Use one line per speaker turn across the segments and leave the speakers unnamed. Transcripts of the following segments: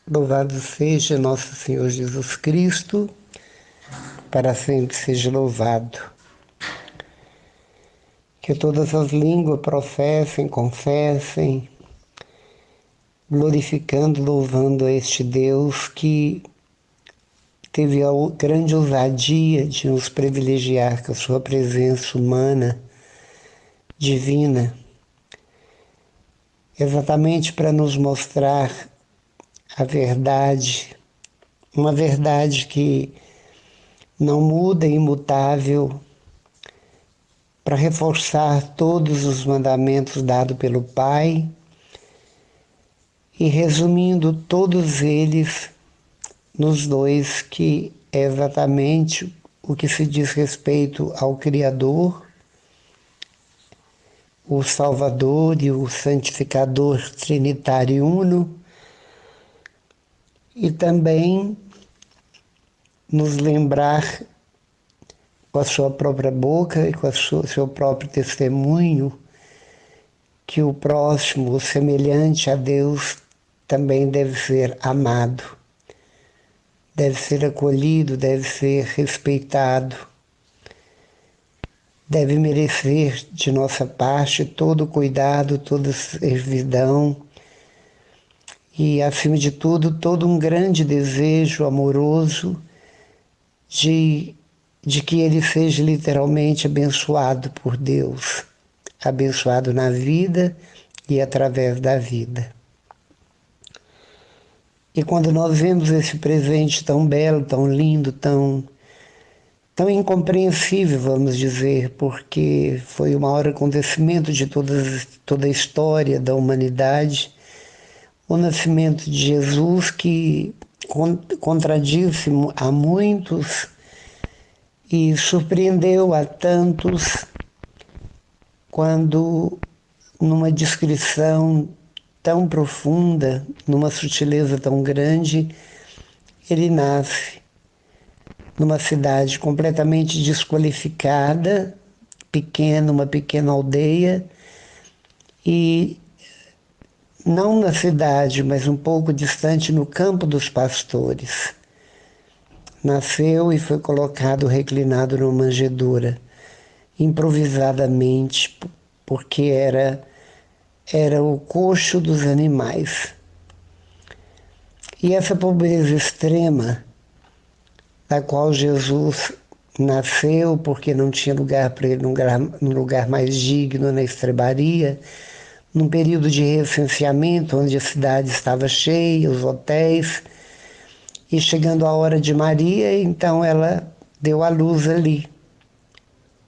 Louvado seja nosso Senhor Jesus Cristo, para sempre seja louvado. Que todas as línguas professem, confessem, glorificando, louvando a este Deus que teve a grande ousadia de nos privilegiar com a sua presença humana, divina, exatamente para nos mostrar a verdade, uma verdade que não muda, imutável, para reforçar todos os mandamentos dados pelo Pai e resumindo todos eles nos dois, que é exatamente o que se diz respeito ao Criador, o Salvador e o Santificador Trinitário Uno, e também nos lembrar com a sua própria boca e com o seu próprio testemunho que o próximo, o semelhante a Deus, também deve ser amado, deve ser acolhido, deve ser respeitado, deve merecer de nossa parte todo cuidado, toda servidão e, acima de tudo, todo um grande desejo amoroso de que ele seja literalmente abençoado por Deus, abençoado na vida e através da vida. E quando nós vemos esse presente tão belo, tão lindo, tão incompreensível, vamos dizer, porque foi o maior acontecimento de toda a história da humanidade, o nascimento de Jesus, que contradisse a muitos e surpreendeu a tantos quando, numa descrição tão profunda, numa sutileza tão grande, ele nasce numa cidade completamente desqualificada, pequena, uma pequena aldeia, e não na cidade, mas um pouco distante, no campo dos pastores. Nasceu e foi colocado reclinado numa manjedoura, improvisadamente, porque era o coxo dos animais. E essa pobreza extrema, da qual Jesus nasceu porque não tinha lugar para ele num lugar mais digno, na estrebaria, num período de recenseamento, onde a cidade estava cheia, os hotéis, e chegando a hora de Maria, então ela deu à luz ali,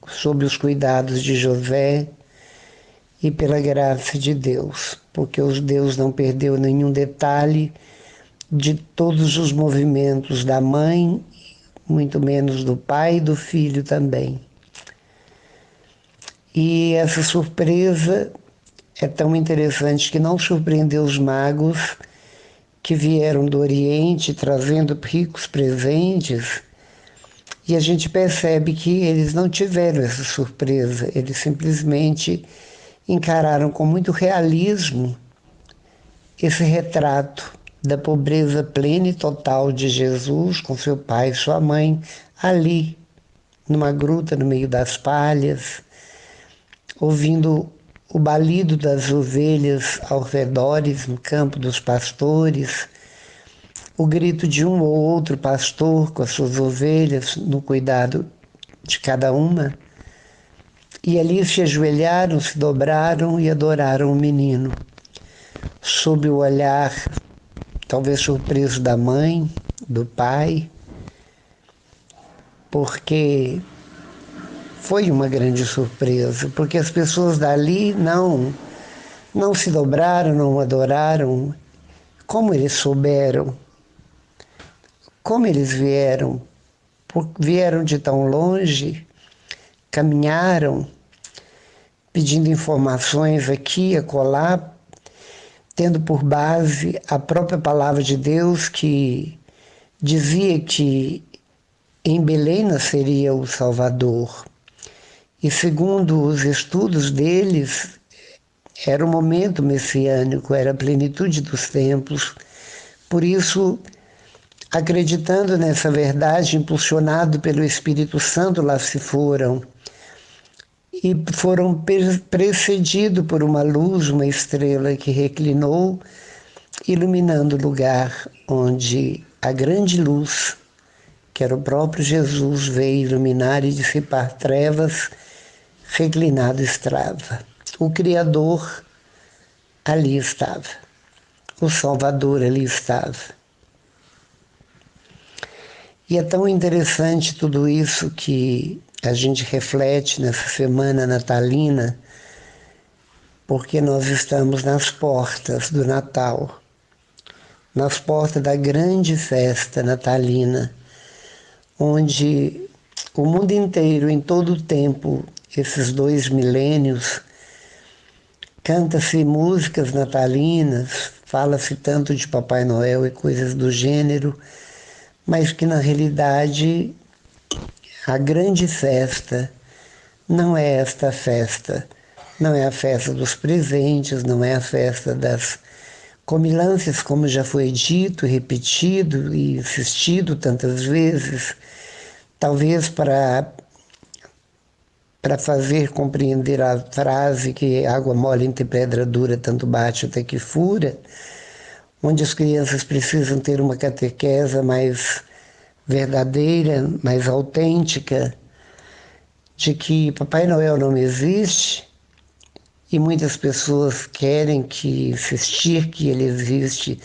sob os cuidados de José e pela graça de Deus, porque Deus não perdeu nenhum detalhe de todos os movimentos da mãe, muito menos do pai e do filho também. E essa surpresa é tão interessante que não surpreendeu os magos que vieram do Oriente trazendo ricos presentes, e a gente percebe que eles não tiveram essa surpresa, eles simplesmente encararam com muito realismo esse retrato da pobreza plena e total de Jesus com seu pai e sua mãe ali, numa gruta no meio das palhas, ouvindo o balido das ovelhas aos redores no campo dos pastores, o grito de um ou outro pastor com as suas ovelhas no cuidado de cada uma. E ali se ajoelharam, se dobraram e adoraram o menino, sob o olhar talvez surpreso da mãe, do pai, porque foi uma grande surpresa, porque as pessoas dali não se dobraram, não adoraram. Como eles souberam? Como eles vieram? Vieram de tão longe, caminharam, pedindo informações aqui e acolá, tendo por base a própria palavra de Deus, que dizia que em Belém nasceria o Salvador. E segundo os estudos deles, era o momento messiânico, era a plenitude dos tempos, Por isso, acreditando nessa verdade, impulsionado pelo Espírito Santo, lá se foram. E foram precedidos por uma luz, uma estrela que reclinou, iluminando o lugar onde a grande luz, que era o próprio Jesus, veio iluminar e dissipar trevas, reclinado estava. O Criador ali estava. O Salvador ali estava. E é tão interessante tudo isso que a gente reflete nessa semana natalina, porque nós estamos nas portas do Natal, nas portas da grande festa natalina, onde o mundo inteiro, em todo o tempo, esses 2 milênios, canta-se músicas natalinas, fala-se tanto de Papai Noel e coisas do gênero, mas que na realidade a grande festa não é esta festa, não é a festa dos presentes, não é a festa das comilanças, como já foi dito, repetido e insistido tantas vezes, talvez para fazer compreender a frase que água mole entre pedra dura, tanto bate até que fura, onde as crianças precisam ter uma catequese mais verdadeira, mais autêntica, de que Papai Noel não existe, e muitas pessoas querem que insistir que ele existe,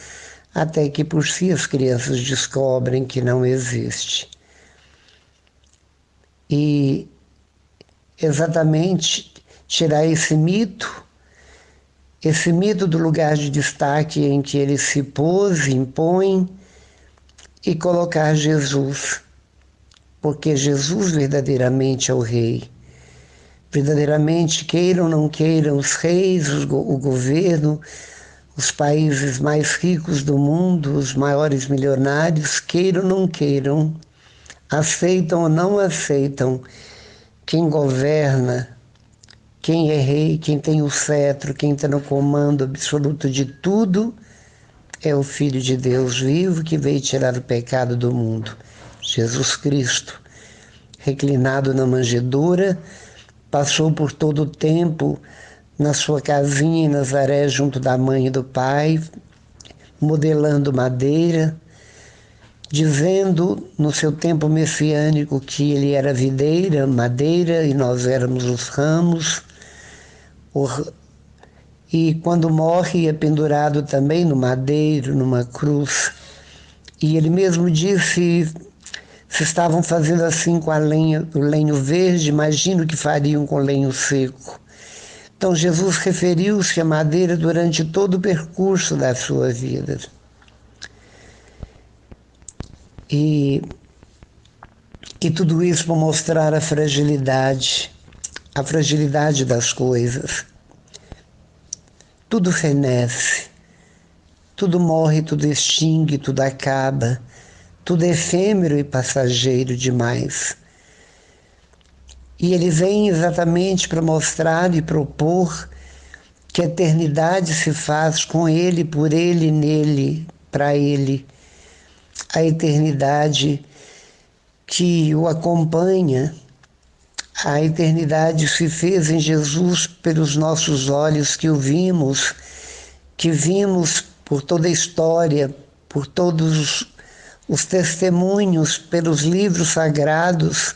até que por si as crianças descobrem que não existe. E exatamente tirar esse mito do lugar de destaque em que ele se pôs, impõe, e colocar Jesus, porque Jesus verdadeiramente é o Rei. Verdadeiramente, queiram ou não queiram, os reis, o governo, os países mais ricos do mundo, os maiores milionários, queiram ou não queiram, aceitam ou não aceitam, quem governa, quem é rei, quem tem o cetro, quem está no comando absoluto de tudo, é o Filho de Deus vivo que veio tirar o pecado do mundo. Jesus Cristo, reclinado na manjedoura, passou por todo o tempo na sua casinha em Nazaré, junto da mãe e do pai, modelando madeira, dizendo no seu tempo messiânico que ele era videira, madeira, e nós éramos os ramos. E quando morre é pendurado também no madeiro, numa cruz. E ele mesmo disse, se estavam fazendo assim com a lenha, o lenho verde, imagino que fariam com o lenho seco. Então Jesus referiu-se à madeira durante todo o percurso da sua vida. E tudo isso para mostrar a fragilidade das coisas. Tudo fenece, tudo morre, tudo extingue, tudo acaba, tudo é efêmero e passageiro demais. E ele vem exatamente para mostrar e propor que a eternidade se faz com ele, por ele, nele, para ele. A eternidade que o acompanha, a eternidade se fez em Jesus pelos nossos olhos que que vimos por toda a história, por todos os testemunhos, pelos livros sagrados,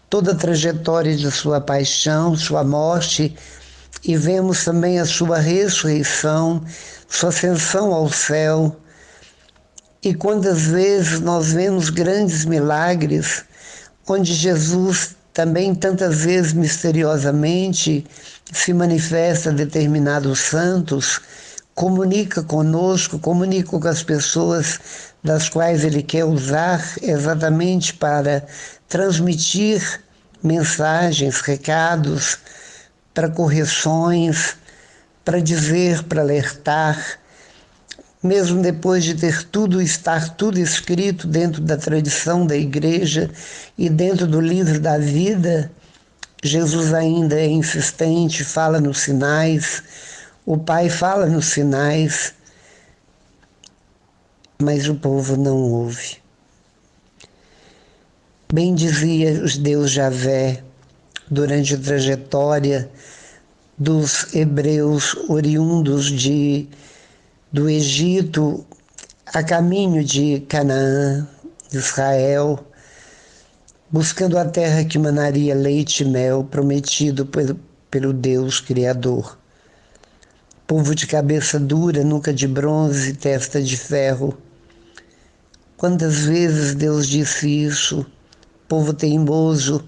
toda a trajetória de sua paixão, sua morte, e vemos também a sua ressurreição, sua ascensão ao céu. E quantas vezes nós vemos grandes milagres, onde Jesus também tantas vezes misteriosamente se manifesta a determinados santos, comunica conosco, comunica com as pessoas das quais ele quer usar exatamente para transmitir mensagens, recados, para correções, para dizer, para alertar, mesmo depois de estar tudo escrito dentro da tradição da igreja e dentro do livro da vida, Jesus ainda é insistente, fala nos sinais, o Pai fala nos sinais, mas o povo não ouve. Bem dizia Deus Javé durante a trajetória dos hebreus oriundos do Egito a caminho de Canaã, Israel, buscando a terra que manaria leite e mel, prometido pelo Deus Criador. Povo de cabeça dura, nuca de bronze, testa de ferro. Quantas vezes Deus disse isso? Povo teimoso.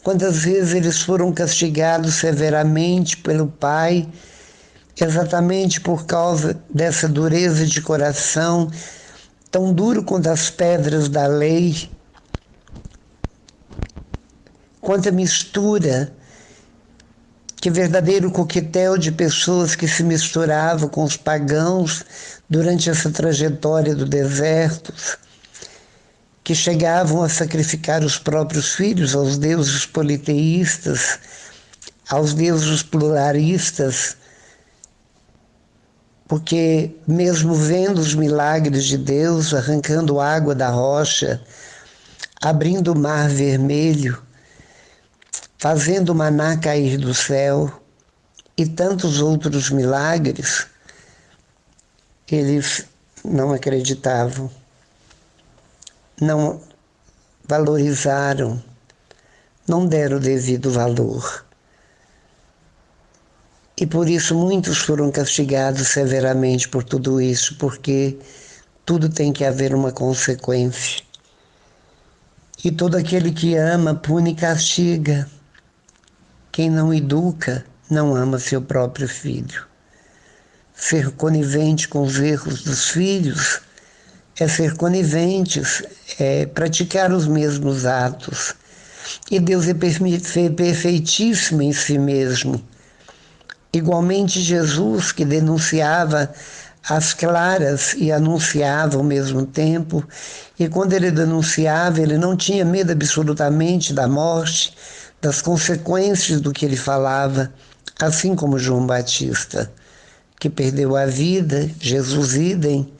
Quantas vezes eles foram castigados severamente pelo Pai, exatamente por causa dessa dureza de coração, tão duro quanto as pedras da lei. Quanta mistura, que verdadeiro coquetel de pessoas que se misturavam com os pagãos durante essa trajetória do deserto, que chegavam a sacrificar os próprios filhos aos deuses politeístas, aos deuses pluralistas, porque mesmo vendo os milagres de Deus, arrancando água da rocha, abrindo o mar vermelho, fazendo o maná cair do céu e tantos outros milagres, eles não acreditavam, não valorizaram, não deram o devido valor. E por isso muitos foram castigados severamente por tudo isso, porque tudo tem que haver uma consequência. E todo aquele que ama, pune e castiga. Quem não educa, não ama seu próprio filho. Ser conivente com os erros dos filhos é ser coniventes, é praticar os mesmos atos. E Deus é perfeitíssimo em si mesmo. Igualmente Jesus, que denunciava às claras e anunciava ao mesmo tempo, e quando ele denunciava, ele não tinha medo absolutamente da morte, das consequências do que ele falava, assim como João Batista, que perdeu a vida, Jesus idem,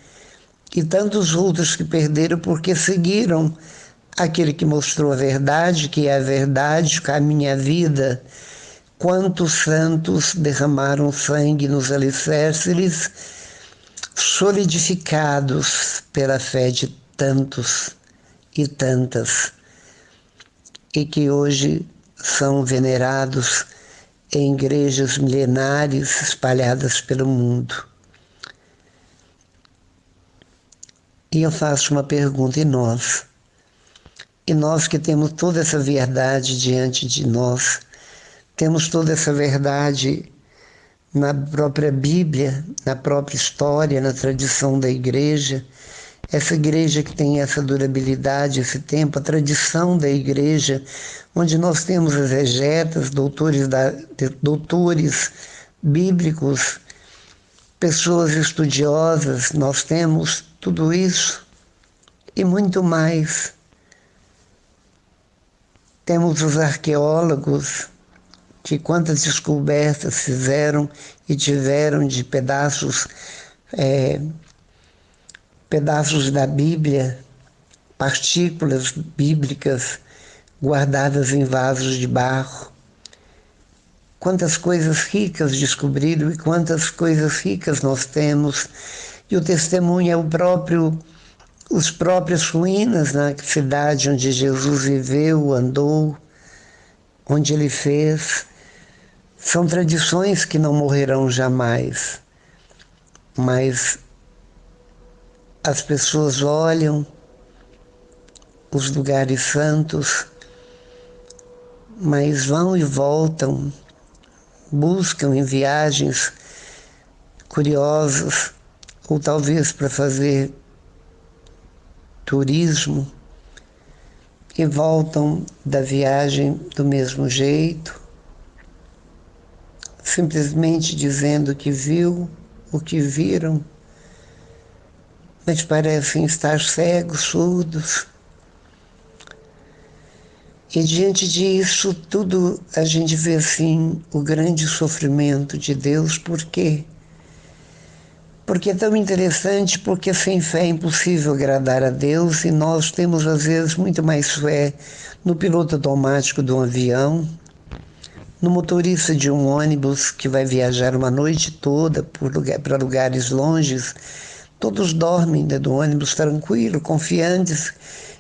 e tantos outros que perderam porque seguiram aquele que mostrou a verdade, que é a verdade, o caminho e a vida. Quantos santos derramaram sangue nos alicerces, solidificados pela fé de tantos e tantas, e que hoje são venerados em igrejas milenares espalhadas pelo mundo. E eu faço uma pergunta, e nós? E nós que temos toda essa verdade diante de nós, temos toda essa verdade na própria Bíblia, na própria história, na tradição da igreja, essa igreja que tem essa durabilidade, esse tempo, a tradição da igreja, onde nós temos exegetas, doutores bíblicos, pessoas estudiosas, nós temos tudo isso e muito mais. Temos os arqueólogos, que quantas descobertas fizeram e tiveram de pedaços da Bíblia, partículas bíblicas guardadas em vasos de barro. Quantas coisas ricas descobriram e quantas coisas ricas nós temos. E o testemunho é os próprias ruínas na cidade onde Jesus viveu, andou, onde ele fez. São tradições que não morrerão jamais, mas as pessoas olham os lugares santos, mas vão e voltam, buscam em viagens curiosas, ou talvez para fazer turismo, e voltam da viagem do mesmo jeito, simplesmente dizendo que viu o que viram, mas parecem estar cegos, surdos. E diante disso tudo a gente vê assim o grande sofrimento de Deus. Por quê? Porque é tão interessante, porque sem fé é impossível agradar a Deus e nós temos às vezes muito mais fé no piloto automático de um avião, no motorista de um ônibus que vai viajar uma noite toda para lugares longes. Todos dormem dentro do ônibus tranquilo, confiantes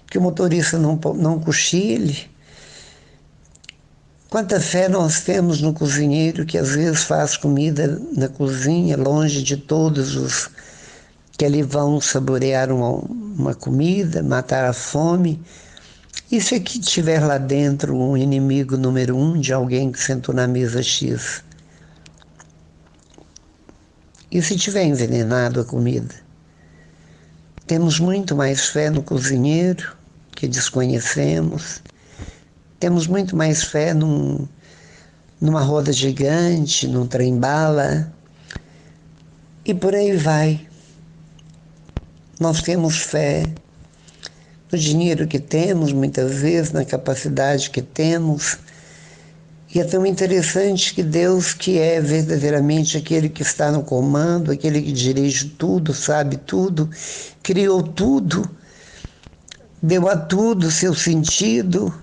que o motorista não cochile. Quanta fé nós temos no cozinheiro que às vezes faz comida na cozinha, longe de todos os que ali vão saborear uma comida, matar a fome. E se aqui tiver lá dentro um inimigo número 1 de alguém que sentou na mesa X? E se tiver envenenado a comida? Temos muito mais fé no cozinheiro, que desconhecemos. Temos muito mais fé numa roda gigante, num trem-bala. E por aí vai. Nós temos fé no dinheiro que temos, muitas vezes, na capacidade que temos. E é tão interessante que Deus, que é verdadeiramente aquele que está no comando, aquele que dirige tudo, sabe tudo, criou tudo, deu a tudo seu sentido,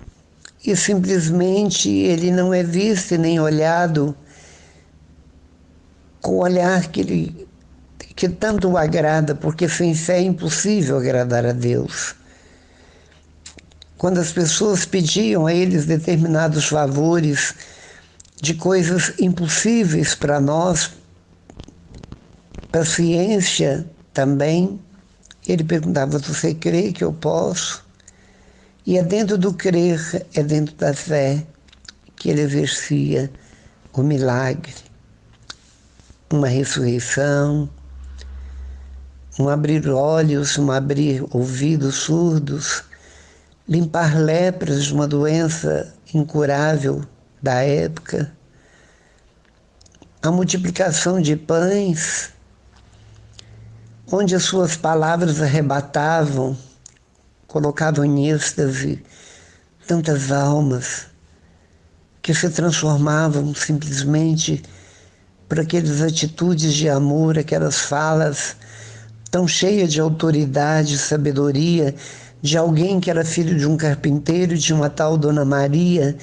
e simplesmente ele não é visto e nem olhado com o olhar que tanto o agrada, porque sem fé é impossível agradar a Deus. Quando as pessoas pediam a eles determinados favores de coisas impossíveis para nós, para a ciência também, ele perguntava: você crê que eu posso? E é dentro do crer, é dentro da fé que ele exercia o milagre, uma ressurreição, um abrir olhos, um abrir ouvidos surdos, limpar lepras de uma doença incurável da época, a multiplicação de pães, onde as suas palavras arrebatavam, colocavam em êxtase tantas almas que se transformavam simplesmente por aquelas atitudes de amor, aquelas falas tão cheias de autoridade, sabedoria, de alguém que era filho de um carpinteiro, de uma tal Dona Maria,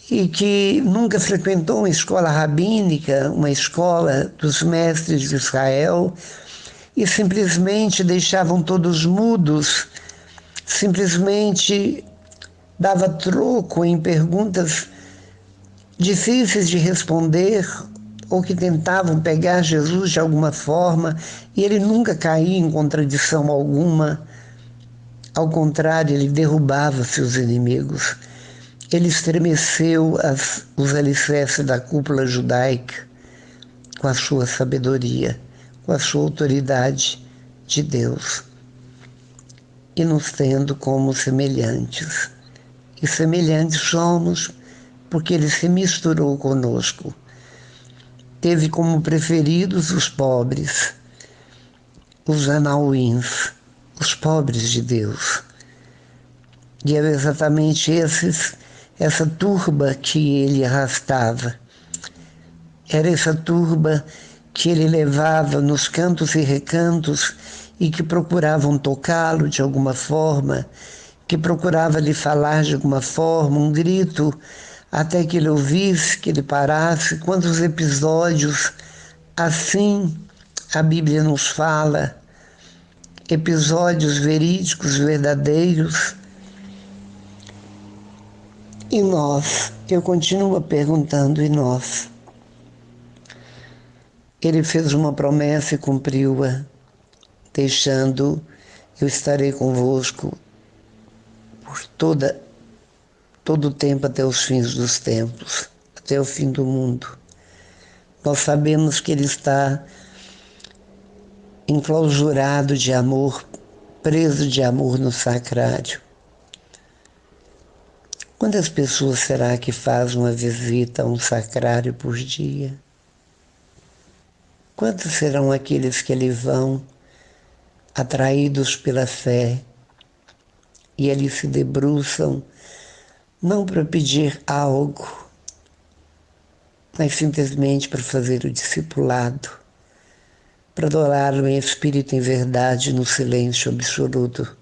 e que nunca frequentou uma escola rabínica, uma escola dos mestres de Israel, e simplesmente deixavam todos mudos, simplesmente dava troco em perguntas difíceis de responder ou que tentavam pegar Jesus de alguma forma, e ele nunca caía em contradição alguma. Ao contrário, ele derrubava seus inimigos. Ele estremeceu os alicerces da cúpula judaica com a sua sabedoria, com a sua autoridade de Deus, e nos tendo como semelhantes. E semelhantes somos porque ele se misturou conosco. Teve como preferidos os pobres, os anauíns, os pobres de Deus. E era exatamente essa turba que ele arrastava. Era essa turba que ele levava nos cantos e recantos e que procuravam tocá-lo de alguma forma, que procurava lhe falar de alguma forma, um grito, até que ele ouvisse, que ele parasse. Quantos episódios assim a Bíblia nos fala, episódios verídicos, verdadeiros. E nós? Eu continuo perguntando, e nós? Ele fez uma promessa e cumpriu-a, deixando: eu estarei convosco por todo o tempo, até os fins dos tempos, até o fim do mundo. Nós sabemos que ele está enclausurado de amor, preso de amor no sacrário. Quantas pessoas será que fazem uma visita a um sacrário por dia? Quantos serão aqueles que ali vão, atraídos pela fé, e ali se debruçam, não para pedir algo, mas simplesmente para fazer o discipulado, para adorá-lo em espírito e em verdade, no silêncio absoluto.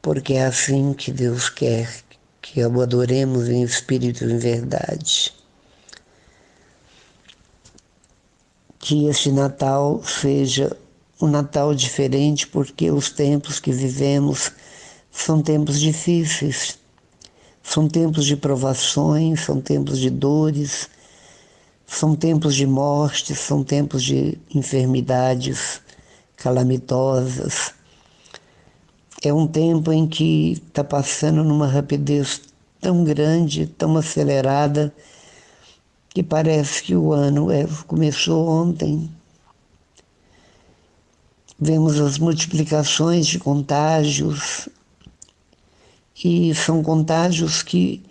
Porque é assim que Deus quer, que o adoremos em espírito e em verdade. Que este Natal seja um Natal diferente, porque os tempos que vivemos são tempos difíceis, são tempos de provações, são tempos de dores, são tempos de morte, são tempos de enfermidades calamitosas. É um tempo em que está passando numa rapidez tão grande, tão acelerada, que parece que o ano começou ontem. Vemos as multiplicações de contágios, e são contágios que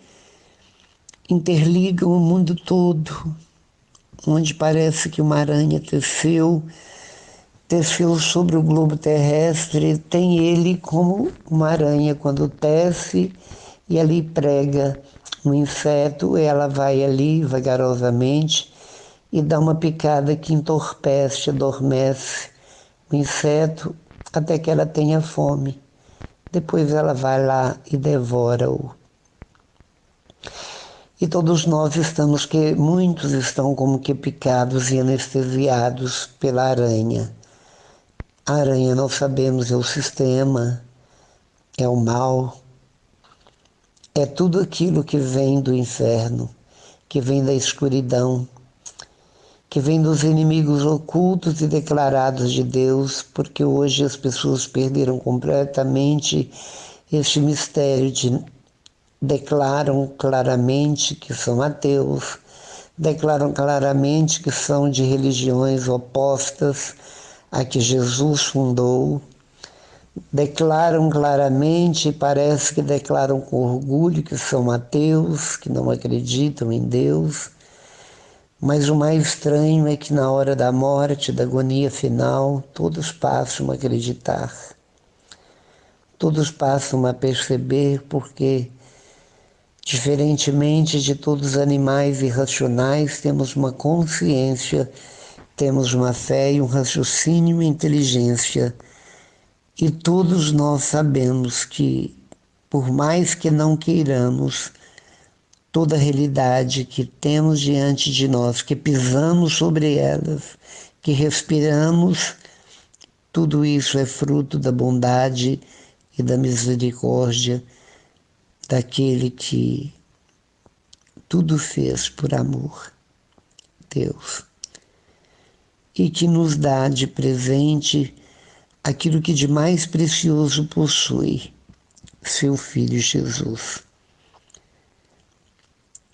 interligam o mundo todo, onde parece que uma aranha teceu sobre o globo terrestre, tem ele como uma aranha quando tece e ali prega um inseto, ela vai ali vagarosamente e dá uma picada que entorpece, adormece o inseto até que ela tenha fome. Depois ela vai lá e devora-o. E todos nós muitos estão como que picados e anestesiados pela aranha. A aranha, nós sabemos, é o sistema, é o mal, é tudo aquilo que vem do inferno, que vem da escuridão, que vem dos inimigos ocultos e declarados de Deus, porque hoje as pessoas perderam completamente este mistério declaram claramente que são ateus, declaram claramente que são de religiões opostas a que Jesus fundou, declaram claramente, parece que declaram com orgulho que são ateus, que não acreditam em Deus, mas o mais estranho é que na hora da morte, da agonia final, todos passam a acreditar, todos passam a perceber, porque diferentemente de todos os animais irracionais, temos uma consciência, temos uma fé e um raciocínio e uma inteligência. E todos nós sabemos que, por mais que não queiramos, toda a realidade que temos diante de nós, que pisamos sobre elas, que respiramos, tudo isso é fruto da bondade e da misericórdia daquele que tudo fez por amor, Deus, e que nos dá de presente aquilo que de mais precioso possui, seu Filho Jesus.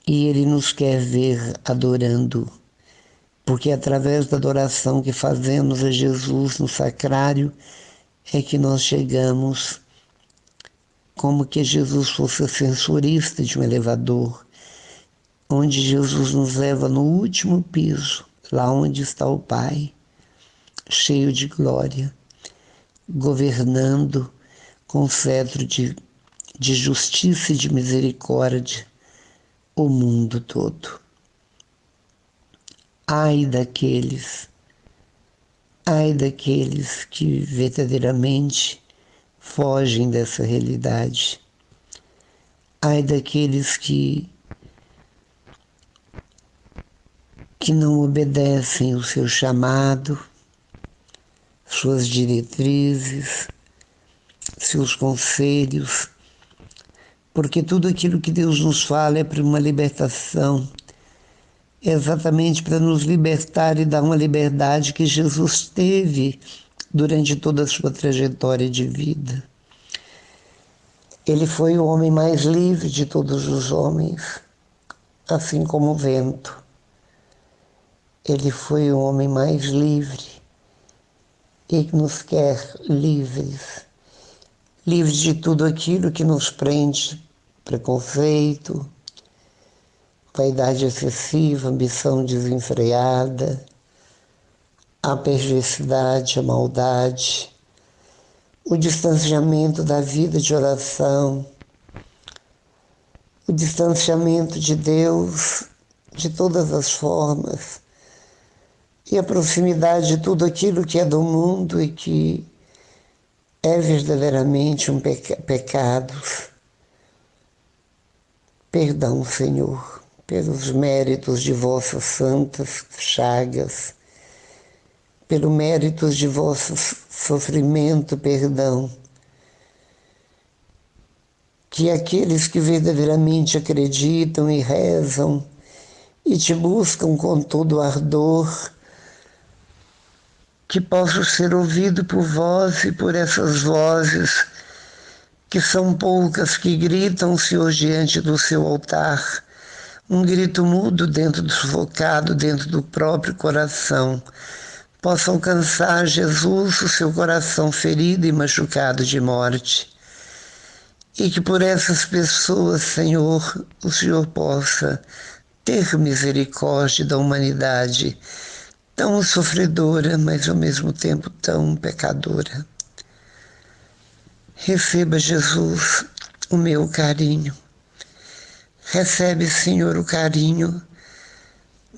E Ele nos quer ver adorando, porque através da adoração que fazemos a Jesus no sacrário é que nós chegamos como que Jesus fosse ascensorista de um elevador, onde Jesus nos leva no último piso, lá onde está o Pai, cheio de glória, governando com cetro de justiça e de misericórdia o mundo todo. Ai daqueles que verdadeiramente fogem dessa realidade. Ai daqueles que não obedecem o seu chamado, suas diretrizes, seus conselhos, porque tudo aquilo que Deus nos fala é para uma libertação, é exatamente para nos libertar e dar uma liberdade que Jesus teve durante toda a sua trajetória de vida. Ele foi o homem mais livre de todos os homens, assim como o vento. Ele foi o homem mais livre e nos quer livres, livres de tudo aquilo que nos prende, preconceito, vaidade excessiva, ambição desenfreada, a perversidade, a maldade, o distanciamento da vida de oração, o distanciamento de Deus de todas as formas, e a proximidade de tudo aquilo que é do mundo e que é verdadeiramente um pecado. Perdão, Senhor, pelos méritos de vossas santas chagas, pelo méritos de vosso sofrimento, perdão. Que aqueles que verdadeiramente acreditam e rezam e te buscam com todo ardor, que possam ser ouvidos por vós e por essas vozes, que são poucas, que gritam, Senhor, diante do seu altar, um grito mudo sufocado dentro do próprio coração, possa alcançar, Jesus, o seu coração ferido e machucado de morte. E que por essas pessoas, Senhor, o Senhor possa ter misericórdia da humanidade, tão sofredora, mas ao mesmo tempo tão pecadora. Receba, Jesus, o meu carinho. Recebe, Senhor, o carinho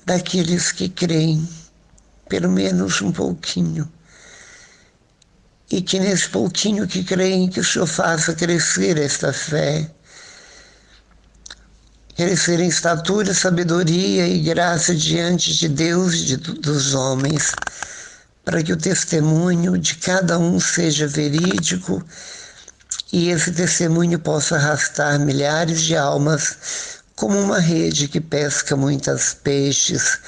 daqueles que creem, pelo menos um pouquinho. E que nesse pouquinho que creem, que o Senhor faça crescer esta fé, crescer em estatura, sabedoria e graça diante de Deus e dos homens, para que o testemunho de cada um seja verídico e esse testemunho possa arrastar milhares de almas, como uma rede que pesca muitos peixes,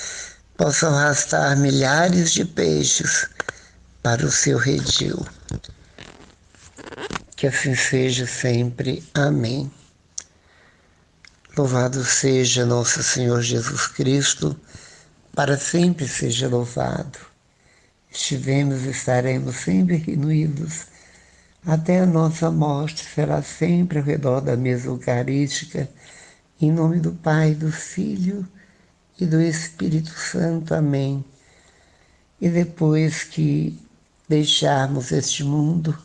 possa arrastar milhares de peixes para o seu redil. Que assim seja sempre. Amém. Louvado seja nosso Senhor Jesus Cristo, para sempre seja louvado. Estivemos e estaremos sempre reunidos, até a nossa morte será sempre ao redor da mesa eucarística, em nome do Pai, do Filho e do Espírito Santo. Amém. E depois que deixarmos este mundo,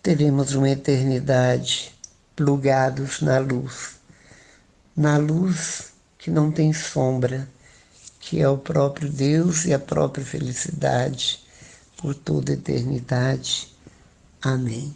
teremos uma eternidade plugados na luz que não tem sombra, que é o próprio Deus e a própria felicidade por toda a eternidade. Amém.